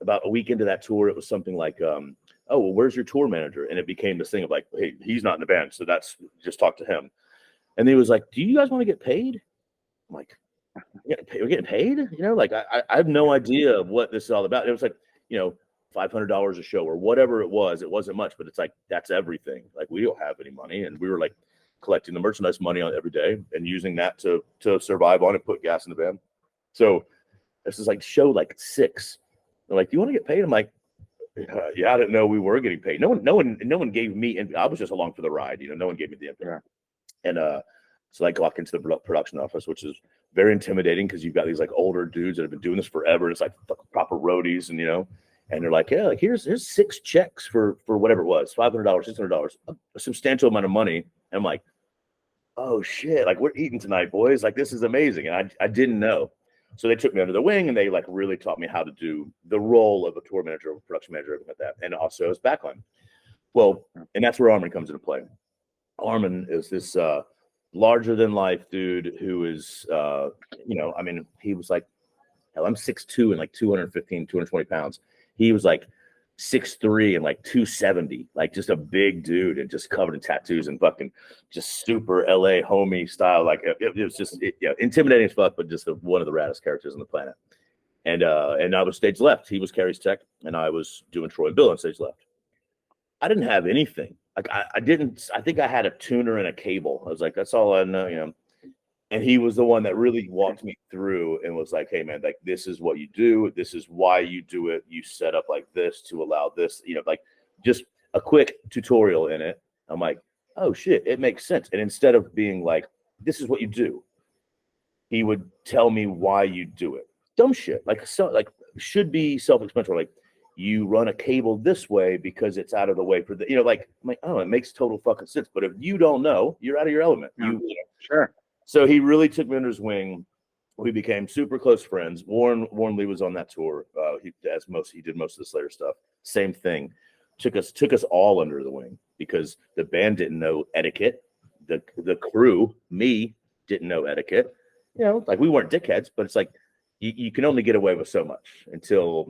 about a week into that tour, it was something oh, well, where's your tour manager? And it became this thing of hey, he's not in the band, so that's just talk to him. And he was do you guys want to get paid? I'm we're getting paid? I have no idea what this is all about. It was $500 a show or whatever it was. It wasn't much, but it's that's everything. We don't have any money, and we were collecting the merchandise money on every day and using that to survive on and put gas in the van. So this is show 6. They're do you want to get paid? I'm yeah, I didn't know we were getting paid. No one gave me, and I was just along for the ride. No one gave me the info. Yeah. And so I walk into the production office, which is very intimidating because you've got these older dudes that have been doing this forever. It's proper roadies, and and they're yeah, here's 6 checks for whatever it was, $500, $600, a substantial amount of money. And I'm oh shit, we're eating tonight, boys. This is amazing. And I didn't know. So they took me under the wing and they really taught me how to do the role of a tour manager, or production manager, everything like that. And also as backline. Well, and that's where Armin comes into play. Armin is this larger than life dude who is he was hell, I'm 6'2" and 215, 220 pounds. He was 6'3" and like 270, like just a big dude and just covered in tattoos and fucking just super LA homie style. Like it was just intimidating as fuck, but just one of the raddest characters on the planet. And I was stage left. He was Carrie's tech, and I was doing Troy and Bill on stage left. I didn't have anything. Like I didn't. I think I had a tuner and a cable. I was like, that's all I know, you know. And he was the one that really walked me through and was like, hey man, like this is what you do. This is why you do it. You set up like this to allow this, you know, like just a quick tutorial in it. I'm like, oh shit, it makes sense. And instead of being like, this is what you do, he would tell me why you do it. Dumb shit. Like should be self-explanatory. Like you run a cable this way because it's out of the way for the, you know, like I'm like, oh, it makes total fucking sense. But if you don't know, you're out of your element. Sure. So he really took me under his wing. We became super close friends. Warren Lee was on that tour. He did most of the Slayer stuff. Same thing. Took us all under the wing because the band didn't know etiquette. The crew, me, didn't know etiquette. You know, like we weren't dickheads, but it's like you can only get away with so much until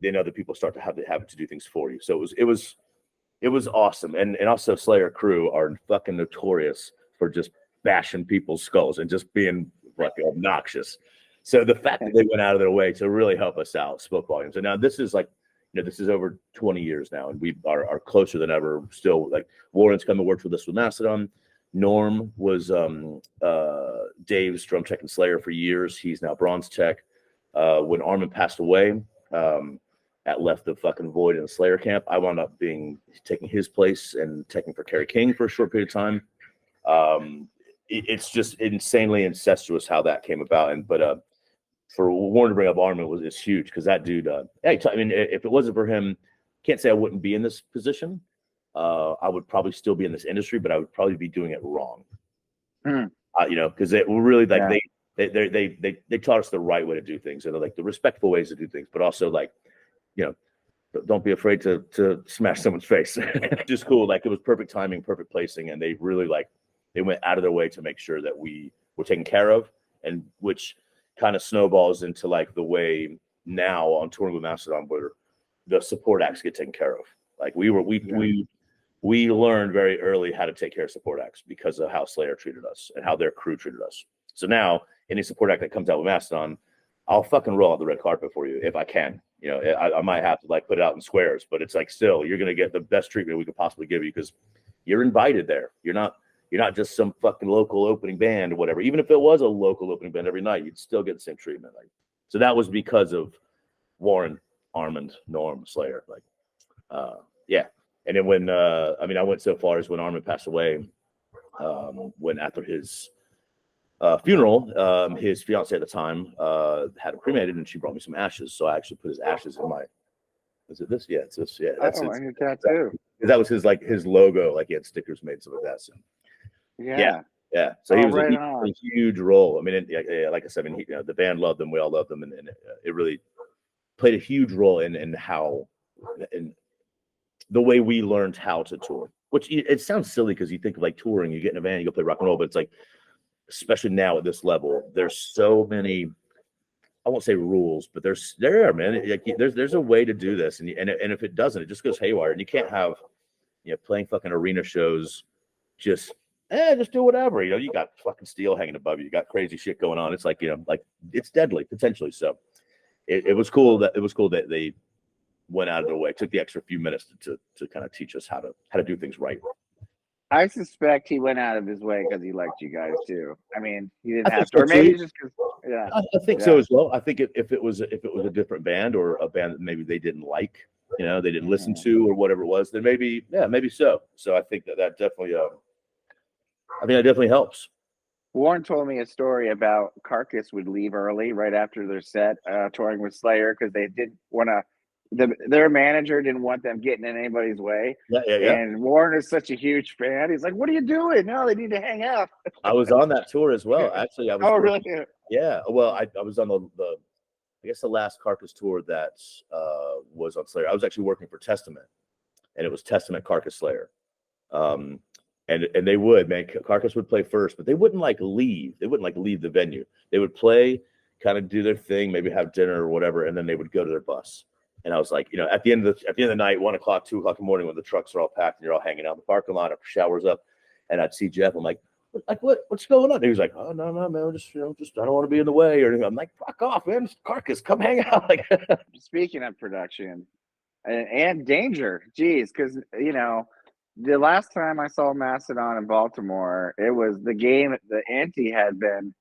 then other people start to have to do things for you. So it was awesome. And also Slayer crew are fucking notorious for just bashing people's skulls and just being like obnoxious. So the fact that they went out of their way to really help us out spoke volumes. And now this is like, you know, this is over 20 years now, and we are closer than ever. Still, like Warren's come and worked with us with Mastodon. Norm was Dave's drum tech and Slayer for years. He's now bronze tech. When Armin passed away, left the fucking void in the Slayer camp, I wound up taking his place and teching for Kerry King for a short period of time. It's just insanely incestuous how that came about. But for Warren to bring up Armin is huge because that dude. I mean, if it wasn't for him, can't say I wouldn't be in this position. I would probably still be in this industry, but I would probably be doing it wrong. You know, because they were really like they taught us the right way to do things, and like the respectful ways to do things, but also like, you know, don't be afraid to smash someone's face. Just cool. Like it was perfect timing, perfect placing, and they really they went out of their way to make sure that we were taken care of, and which kind of snowballs into like the way now on touring with Mastodon where the support acts get taken care of. Like we learned very early how to take care of support acts because of how Slayer treated us and how their crew treated us. So now any support act that comes out with Mastodon, I'll fucking roll out the red carpet for you if I can. You know, I might have to like put it out in squares, but it's like still you're gonna get the best treatment we could possibly give you because you're invited there. You're not just some fucking local opening band or whatever. Even if it was a local opening band every night, you'd still get the same treatment. Like, so that was because of Warren, Armand, Norm, Slayer. Like, yeah. And then when I went so far as when Armin passed away, when after his funeral, his fiance at the time had him cremated, and she brought me some ashes. So I actually put his ashes in my. Is it this? Yeah, it's this. Yeah, that's I need that too. That was his logo. Like he had stickers made, stuff like that. So, yeah. So he was a huge role. I mean, like I said, I mean, the band loved them. We all loved them, and it really played a huge role in how in the way we learned how to tour. Which it sounds silly because you think of like touring, you get in a van, you go play rock and roll, but it's like, especially now at this level, there's so many. I won't say rules, but there are, man. Like, there's a way to do this, and if it doesn't, it just goes haywire, and you can't have playing fucking arena shows just do whatever. You got fucking steel hanging above you. You got crazy shit going on. It's like like it's deadly potentially. So it was cool that they went out of their way, took the extra few minutes to kind of teach us how to do things right. I suspect he went out of his way because he liked you guys too. I mean, he didn't have to, or maybe just because. Yeah, I think so as well. I think if it was a different band or a band that maybe they didn't like, they didn't listen to or whatever it was, then maybe so. So I think that definitely, that definitely helps. Warren told me a story about Carcass would leave early right after their set, touring with Slayer because they didn't want to. Their manager didn't want them getting in anybody's way. Yeah. And Warren is such a huge fan. He's like, "What are you doing? No, they need to hang out." I was on that tour as well. Actually, I was. Oh, really? Yeah. Well, I was on the I guess the last Carcass tour that was on Slayer. I was actually working for Testament, and it was Testament Carcass Slayer. And they Carcass would play first, but they wouldn't leave. They wouldn't leave the venue. They would play, kind of do their thing, maybe have dinner or whatever, and then they would go to their bus. And I was like, at the end of the night, 1 o'clock, 2 o'clock in the morning, when the trucks are all packed and you're all hanging out in the parking lot, after showers up, and I'd see Jeff. I'm like, what's going on? And he was like, oh, no, man, just I don't want to be in the way or anything. I'm like, fuck off, man. Carcass, come hang out. Like, speaking of production and danger, geez, because the last time I saw Mastodon in Baltimore, it was the ante had been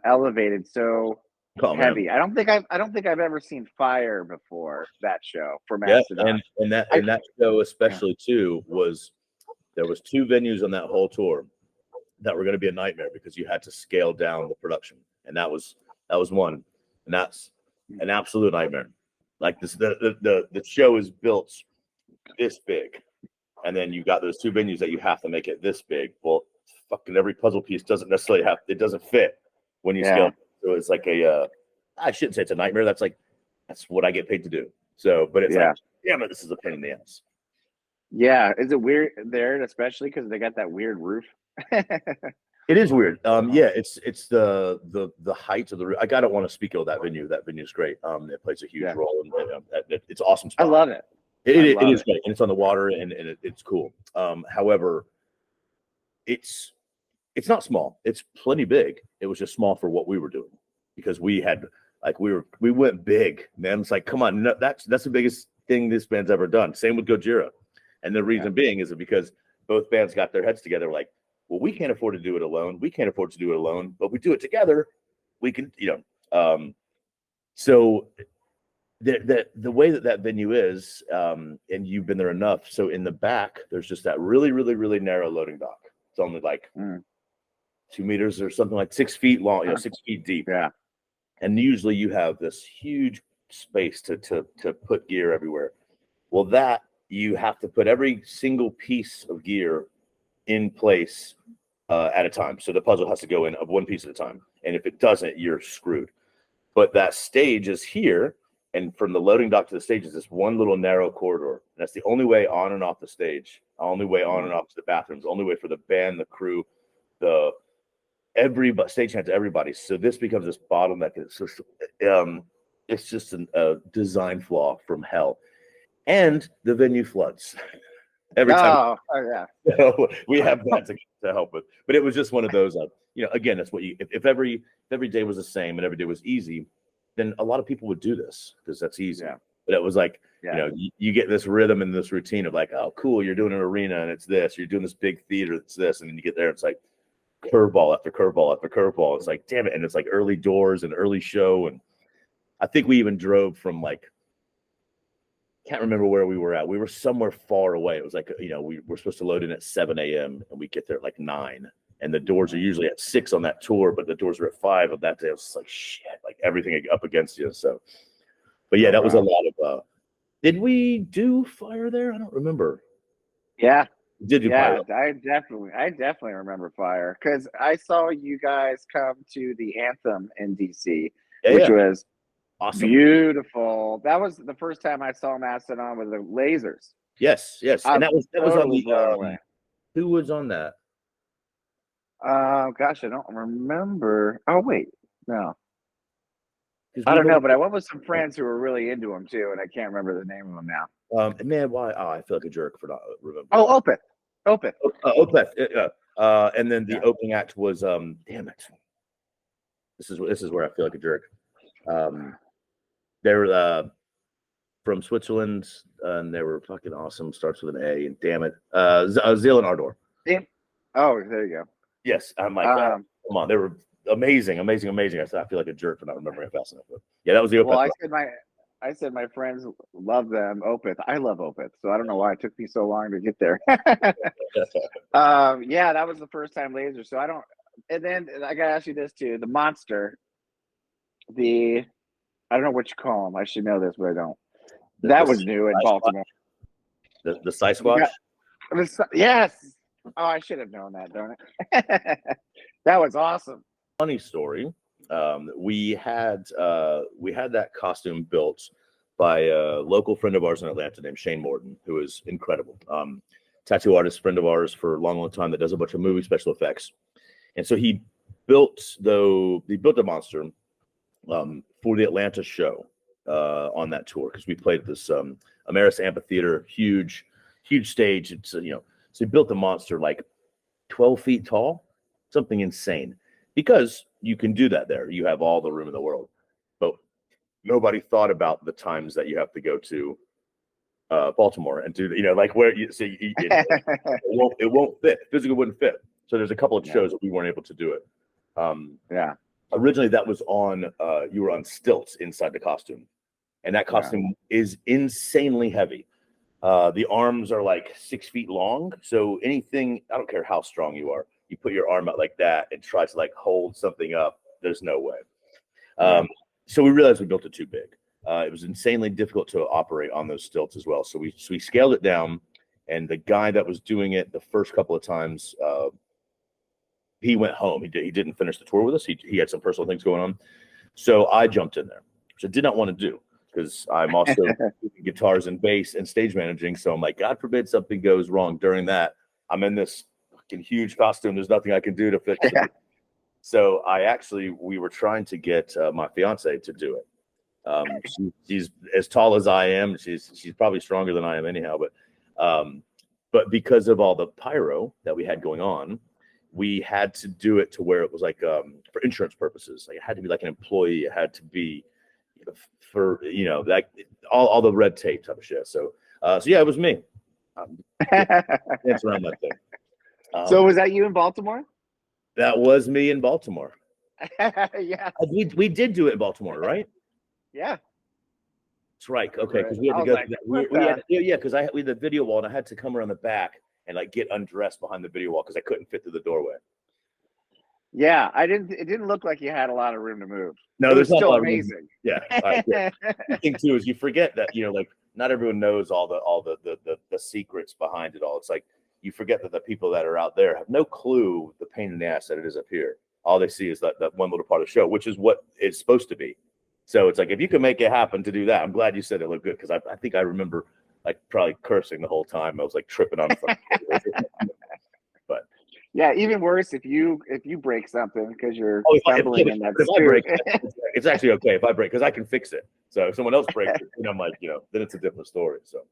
elevated so heavy. Man. I don't think I've ever seen fire before that show for Mastodon. Yeah, and that show especially too there was 2 venues on that whole tour that were going to be a nightmare because you had to scale down the production, and that was one, and that's an absolute nightmare. Like this, the show is built this big, and then you got those 2 venues that you have to make it this big. Well, fucking every puzzle piece doesn't necessarily doesn't fit when you scale. So it's like I shouldn't say it's a nightmare. That's what I get paid to do. So, but it's like, damn it, this is a pain in the ass. Yeah, is it weird there, especially because they got that weird roof? It is weird. Yeah, it's the height of the roof. I don't want to speak of that venue. That venue is great. It plays a huge role, and it's awesome spot. I love it. It is great, and it's on the water, and it's cool. However, it's not small. It's plenty big. It was just small for what we were doing because we went big, man. It's like, come on, no, that's the biggest thing this band's ever done. Same with Gojira. And the reason being is because both bands got their heads together like, well, we can't afford to do it alone. We can't afford to do it alone, but we do it together. We can, so the way that venue is, and you've been there enough. So in the back, there's just that really, really, really narrow loading dock. It's only like 2 meters or something, like 6 feet long, 6 feet deep. Yeah. And usually you have this huge space to put gear everywhere. Well, that you have to put every single piece of gear in place at a time. So the puzzle has to go in of one piece at a time. And if it doesn't, you're screwed. But that stage is here. And from the loading dock to the stage is this one little narrow corridor. And that's the only way on and off the stage, only way on and off to the bathrooms, only way for the band, the crew, everybody, stagehand to everybody. So this becomes this bottleneck. It's just a design flaw from hell. And the venue floods every time. Oh yeah. So we have that to help with. But it was just one of those, again, that's what if every day was the same and every day was easy, then a lot of people would do this because that's easy. Yeah. But it was like, you get this rhythm and this routine of like, oh, cool, you're doing an arena and it's this, you're doing this big theater, it's this, and then you get there, it's like curveball after curveball after curveball. It's like, damn it. And it's like early doors and early show. And I think we even drove from can't remember where we were at. We were somewhere far away. It was like, we were supposed to load in at 7 a.m. and we get there at like 9. And the doors are usually at 6 on that tour, but the doors are at 5 on that day. It was like, shit, like everything up against you. So, but yeah, that was a lot of, did we do fire there? I don't remember. Yeah. Did you fire? I definitely remember fire because I saw you guys come to the Anthem in DC, which was awesome. Beautiful. That was the first time I saw Mastodon with the lasers. Yes. And that was on the who was on that? Gosh, I don't remember. Oh wait, no. I don't know, but I went with some friends who were really into them too, and I can't remember the name of them now. Man, why? Oh, I feel like a jerk for not remembering. Oh, Opeth. Opeth. And then the opening act was damn it. This is where I feel like a jerk. They were from Switzerland, and they were fucking awesome. Starts with an A, and damn it, Zealand Ardor. Oh, there you go. Yes, I'm like, come on, they were amazing. I said I feel like a jerk for not remembering it fast enough. But yeah, that was the Opeth. Well, I said my friends love them. Opeth. I love Opeth, so I don't know why it took me so long to get there. Yeah, that was the first time laser. So I don't. And then I gotta ask you this too: the monster, I don't know what you call them. I should know this, but I don't. That was new in Baltimore. The Sisquatch? Yes. Oh, I should have known that, don't it? That was awesome. Funny story. We had that costume built by a local friend of ours in Atlanta named Shane Morton, who is incredible. Tattoo artist, friend of ours for a long, long time that does a bunch of movie special effects. And so he built a monster for the Atlanta show. on that tour because we played at this Ameris Amphitheater, huge stage. It's so we built the monster like 12 feet tall, something insane, because you can do that there. You have all the room in the world, but nobody thought about the times that you have to go to Baltimore and do like where you see it won't fit. Physically wouldn't fit. So there's a couple of shows that we weren't able to do it. Originally that was on you were on stilts inside the costume, and that costume is insanely heavy. The arms are like 6 feet long, so anything, I don't care how strong you are, you put your arm out like that and try to like hold something up, there's no way. So we realized we built it too big. It was insanely difficult to operate on those stilts as well. So we scaled it down, and the guy that was doing it the first couple of times, he went home. He didn't finish the tour with us. He had some personal things going on. So I jumped in there, which I did not want to do because I'm also guitars and bass and stage managing. So I'm like, God forbid something goes wrong during that. I'm in this fucking huge costume. There's nothing I can do to fix it. So we were trying to get my fiance to do it. She's as tall as I am. She's probably stronger than I am anyhow. But because of all the pyro that we had going on, we had to do it to where it was like for insurance purposes. Like it had to be like an employee. It had to be for like all the red tape type of shit. So yeah, it was me. Dance around that thing. So was that you in Baltimore? That was me in Baltimore. Yeah. We did do it in Baltimore, right? Yeah. That's right. Okay, because we had to go. Because we had the video wall, and I had to come around the back and like get undressed behind the video wall because I couldn't fit through the doorway. Yeah, it didn't look like you had a lot of room to move. No, it there's was still amazing. Yeah. The thing too is you forget that like not everyone knows all the secrets behind it all. It's like you forget that the people that are out there have no clue the pain in the ass that it is up here. All they see is that one little part of the show, which is what it's supposed to be. So it's like if you can make it happen to do that, I'm glad you said it looked good because I think I remember like probably cursing the whole time. I was like tripping on the front. But yeah, even worse if you break something because you're stumbling in that suit. It's actually okay if I break because I can fix it. So if someone else breaks it, I'm like, then it's a different story. So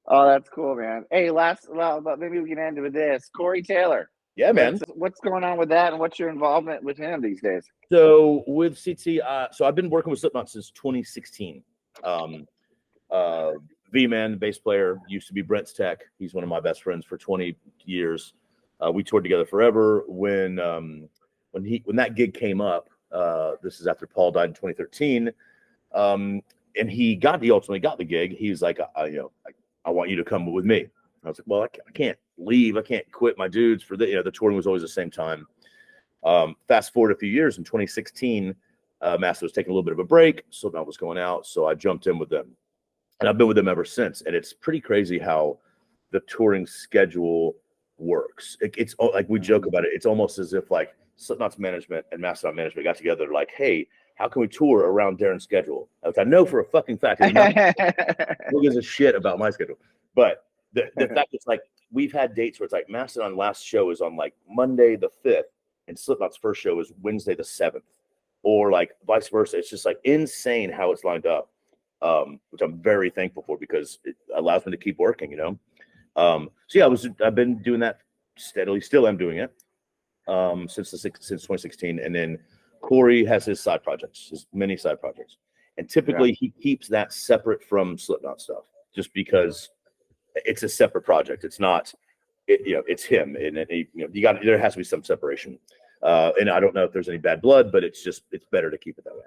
oh, that's cool, man. Hey, maybe we can end with this. Corey Taylor. Yeah, man. What's going on with that, and what's your involvement with him these days? So with CT, so I've been working with Slipknot since 2016. V-Man, the bass player, used to be Brent's tech. He's one of my best friends for 20 years. We toured together forever. When that gig came up, this is after Paul died in 2013, and he ultimately got the gig. He was like, I want you to come with me. I was like, well, I can't leave. I can't quit my dudes for the touring was always the same time. Fast forward a few years in 2016, Mastodon was taking a little bit of a break. Slipknot was going out, so I jumped in with them, and I've been with them ever since. And it's pretty crazy how the touring schedule works. It's like we joke about it. It's almost as if like Slipknot's management and Mastodon management got together, like, hey, how can we tour around Darren's schedule? Which I know for a fucking fact. Who gives a shit about my schedule? But the fact it's like we've had dates where it's like Mastodon last show is on like Monday the 5th and Slipknot's first show is Wednesday the 7th, or like vice versa. It's just like insane how it's lined up, which I'm very thankful for because it allows me to keep working, So yeah, I've been doing that steadily, still am doing it since 2016. And then Corey has his side projects, his many side projects, and typically he keeps that separate from Slipknot stuff just because it's a separate project. It's not, it's him, and there has to be some separation. And I don't know if there's any bad blood, but it's better to keep it that way.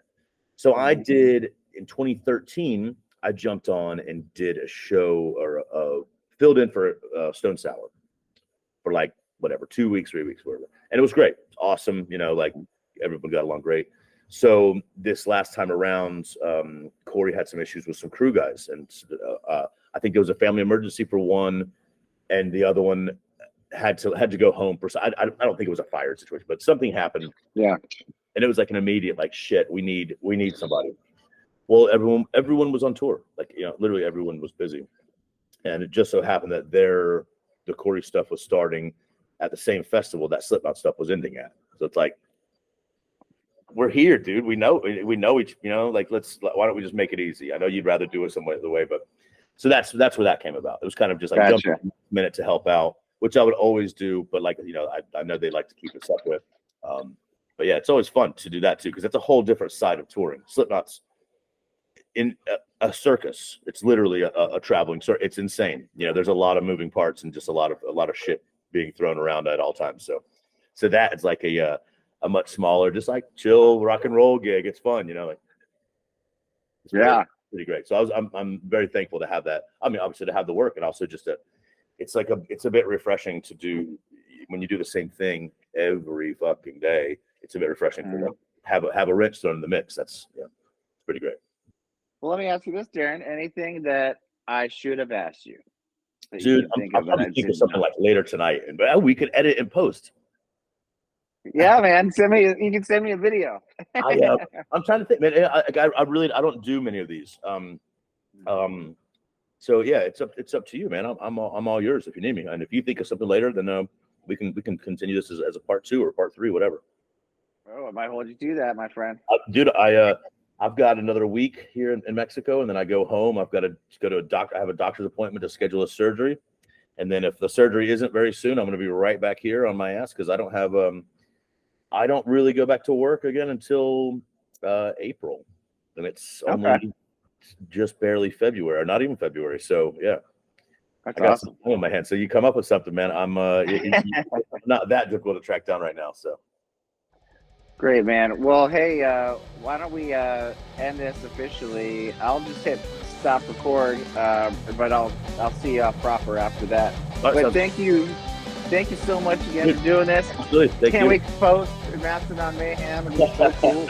So I did in 2013. I jumped on and did a show or filled in for Stone Sour for like whatever 2 weeks, 3 weeks, whatever, and it was great. It's awesome, like everyone got along great. So this last time around, Corey had some issues with some crew guys, and I think there was a family emergency for one, and the other one had to go home for. I don't think it was a fire situation, but something happened. Yeah, and it was like an immediate like shit. We need somebody. Well, everyone was on tour, like literally everyone was busy, and it just so happened that the Corey stuff was starting at the same festival that Slipknot stuff was ending at. So it's like, we're here, dude. We know each, like, why don't we just make it easy? I know you'd rather do it some other way, but so that's where that came about. It was kind of just like jumping a minute to help out, which I would always do, but like, I know they like to keep it separate. But yeah, it's always fun to do that too, because that's a whole different side of touring. Slipknot's in a circus. It's literally a traveling circus. It's insane. There's a lot of moving parts and just a lot of shit being thrown around at all times. So that is like a much smaller, just like chill rock and roll gig. It's fun, like. It's pretty great. So I'm very thankful to have that. I mean, obviously to have the work, and also just it's a bit refreshing to do when you do the same thing every fucking day. It's a bit refreshing to have a wrench thrown in the mix. It's pretty great. Well, let me ask you this, Darren. Anything that I should have asked you? Dude, I'm probably thinking of something like later tonight, but we could edit and post. Yeah, man. You can send me a video. I'm trying to think, man. I really don't do many of these. So yeah, it's up to you, man. I'm all yours if you need me, and if you think of something later, then we can continue this as a part 2 or part 3, whatever. Oh, I might hold you to that, my friend. Dude, I've got another week here in Mexico, and then I go home. I've got to go to a doctor. I have a doctor's appointment to schedule a surgery, and then if the surgery isn't very soon, I'm going to be right back here on my ass because I don't have I don't really go back to work again until April, and it's only just barely February, or not even February. So yeah, I got awesome. Something in my hand. So you come up with something, man. I'm not that difficult to track down right now. So great, man. Well, hey, why don't we end this officially? I'll just hit stop record, but I'll see you proper after that. But thank you so much again for doing this. Absolutely. Can't wait to post Mastodon Mayhem. It'll be so cool.